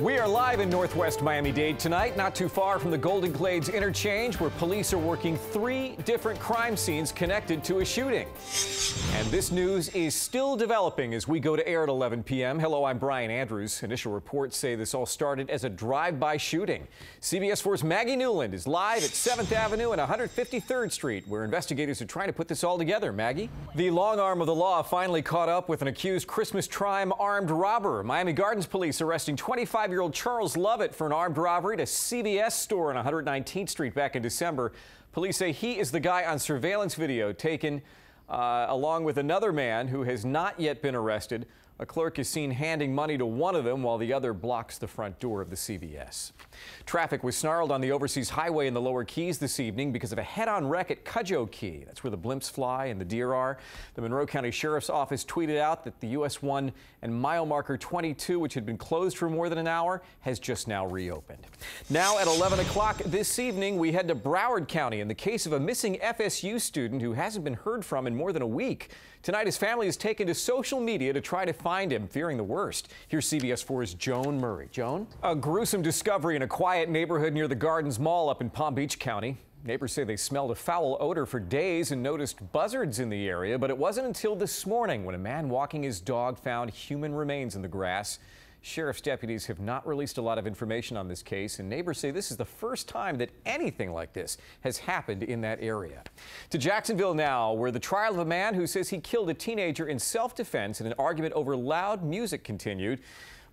We are live in Northwest Miami-Dade tonight, not too far from the Golden Glades interchange, where police are working 3 different crime scenes connected to a shooting. And this news is still developing as we go to air at 11 p.m. Hello, I'm Brian Andrews. Initial reports say this all started as a drive-by shooting. CBS 4's Maggie Newland is live at 7th Avenue and 153rd Street, where investigators are trying to put this all together. Maggie? The long arm of the law finally caught up with an accused Christmas time armed robber. Miami Gardens police arresting 25-year-old Charles Lovett for an armed robbery at a CVS store on 119th Street back in December. Police say he is the guy on surveillance video taken along with another man who has not yet been arrested. A clerk is seen handing money to one of them while the other blocks the front door of the CVS. Traffic was snarled on the Overseas Highway in the Lower Keys this evening because of a head-on wreck at Cudjoe Key. That's where the blimps fly and the deer are. The Monroe County Sheriff's Office tweeted out that the US 1 and mile marker 22, which had been closed for more than an hour, has just now reopened. Now at 11 o'clock this evening, we head to Broward County in the case of a missing FSU student who hasn't been heard from in more than a week. Tonight, his family has taken to social media to try to find him, fearing the worst. Here's CBS 4's Joan Murray. Joan? A gruesome discovery in a quiet neighborhood near the Gardens Mall up in Palm Beach County. Neighbors say they smelled a foul odor for days and noticed buzzards in the area, but it wasn't until this morning when a man walking his dog found human remains in the grass. Sheriff's deputies have not released a lot of information on this case, and neighbors say this is the first time that anything like this has happened in that area. To Jacksonville now, where the trial of a man who says he killed a teenager in self-defense in an argument over loud music continued.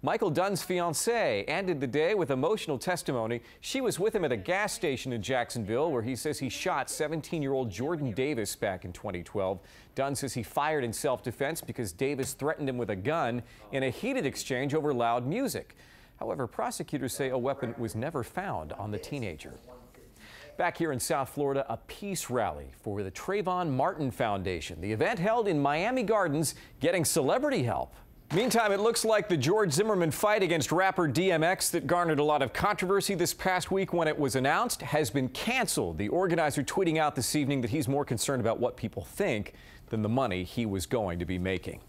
Michael Dunn's fiancée ended the day with emotional testimony. She was with him at a gas station in Jacksonville where he says he shot 17-year-old Jordan Davis back in 2012. Dunn says he fired in self-defense because Davis threatened him with a gun in a heated exchange over loud music. However, prosecutors say a weapon was never found on the teenager. Back here in South Florida, a peace rally for the Trayvon Martin Foundation. The event held in Miami Gardens, getting celebrity help. Meantime, it looks like the George Zimmerman fight against rapper DMX that garnered a lot of controversy this past week when it was announced has been canceled. The organizer tweeting out this evening that he's more concerned about what people think than the money he was going to be making.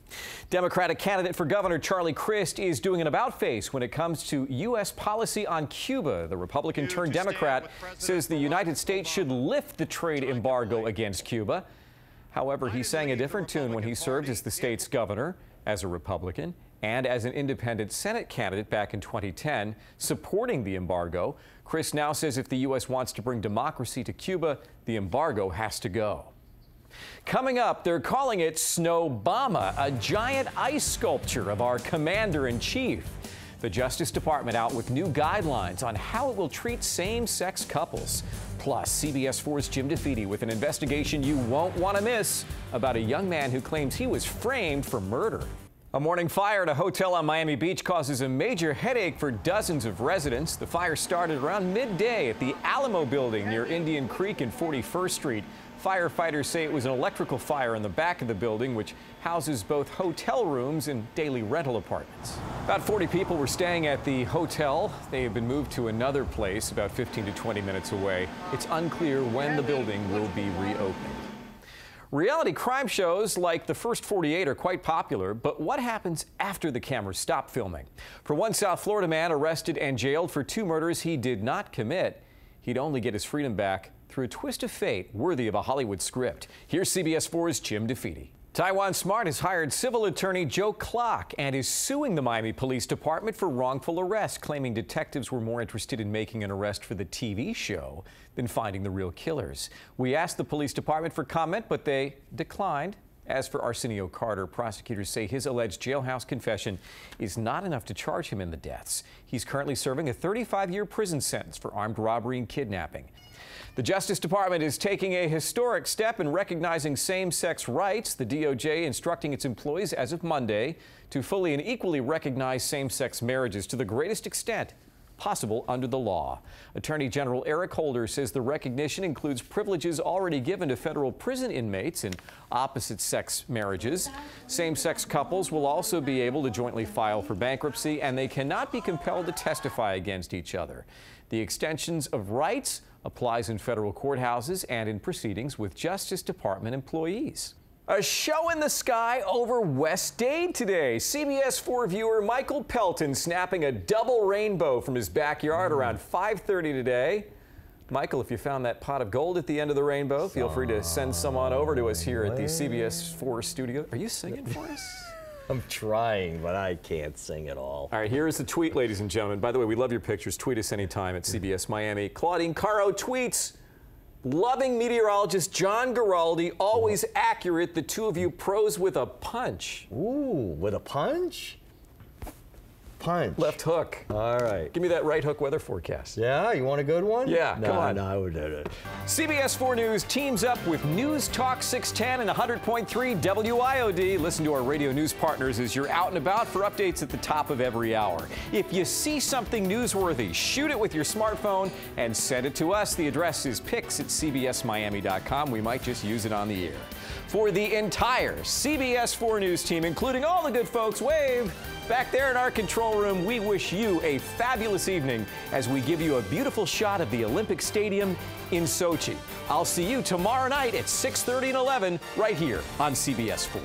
Democratic candidate for governor Charlie Crist is doing an about-face when it comes to U.S. policy on Cuba. The Republican-turned-Democrat says the United States should lift the trade embargo against Cuba. However, he sang a different tune when he served as the state's governor, as a Republican, and as an independent Senate candidate back in 2010, supporting the embargo. Crist now says if the U.S. wants to bring democracy to Cuba, the embargo has to go. Coming up, they're calling it Snowbama, a giant ice sculpture of our commander-in-chief. The Justice Department out with new guidelines on how it will treat same-sex couples. Plus, CBS 4's Jim DeFeeti with an investigation you won't want to miss about a young man who claims he was framed for murder. A morning fire at a hotel on Miami Beach causes a major headache for dozens of residents. The fire started around midday at the Alamo building near Indian Creek and 41st Street. Firefighters say it was an electrical fire in the back of the building, which houses both hotel rooms and daily rental apartments. About 40 people were staying at the hotel. They have been moved to another place about 15 to 20 minutes away. It's unclear when the building will be reopened. Reality crime shows like The First 48 are quite popular, but what happens after the cameras stop filming? For one South Florida man arrested and jailed for 2 murders he did not commit, he'd only get his freedom back through a twist of fate worthy of a Hollywood script. Here's CBS 4's Jim DeFeeti. Taiwan Smart has hired civil attorney Joe Clark and is suing the Miami Police Department for wrongful arrest, claiming detectives were more interested in making an arrest for the TV show than finding the real killers. We asked the police department for comment, but they declined. As for Arsenio Carter, prosecutors say his alleged jailhouse confession is not enough to charge him in the deaths. He's currently serving a 35-year prison sentence for armed robbery and kidnapping. The Justice Department is taking a historic step in recognizing same-sex rights. The DOJ instructing its employees as of Monday to fully and equally recognize same-sex marriages to the greatest extent possible under the law. Attorney General Eric Holder says the recognition includes privileges already given to federal prison inmates in opposite-sex marriages. Same-sex couples will also be able to jointly file for bankruptcy, and they cannot be compelled to testify against each other. The extensions of rights applies in federal courthouses and in proceedings with Justice Department employees. A show in the sky over West Dade today. CBS 4 viewer Michael Pelton snapping a double rainbow from his backyard around 5:30 today. Michael, if you found that pot of gold at the end of the rainbow, feel free to send some on over to us here at the CBS 4 studio. Are you singing for us? I'm trying, but I can't sing at all. All right, here is the tweet, ladies and gentlemen. By the way, we love your pictures. Tweet us anytime at CBS Miami. Claudine Caro tweets, loving meteorologist John Giraldi, always accurate. The two of you pros with a punch. Ooh, with a punch? Punch. Left hook. All right. Give me that right hook weather forecast. Yeah, you want a good one? Yeah, come on. No, I would do it. CBS 4 News teams up with News Talk 610 and 100.3 WIOD. Listen to our radio news partners as you're out and about for updates at the top of every hour. If you see something newsworthy, shoot it with your smartphone and send it to us. The address is pics@cbsmiami.com. We might just use it on the air. For the entire CBS 4 News team, including all the good folks, wave. Back there in our control room, we wish you a fabulous evening as we give you a beautiful shot of the Olympic Stadium in Sochi. I'll see you tomorrow night at 6:30 and 11 right here on CBS 4.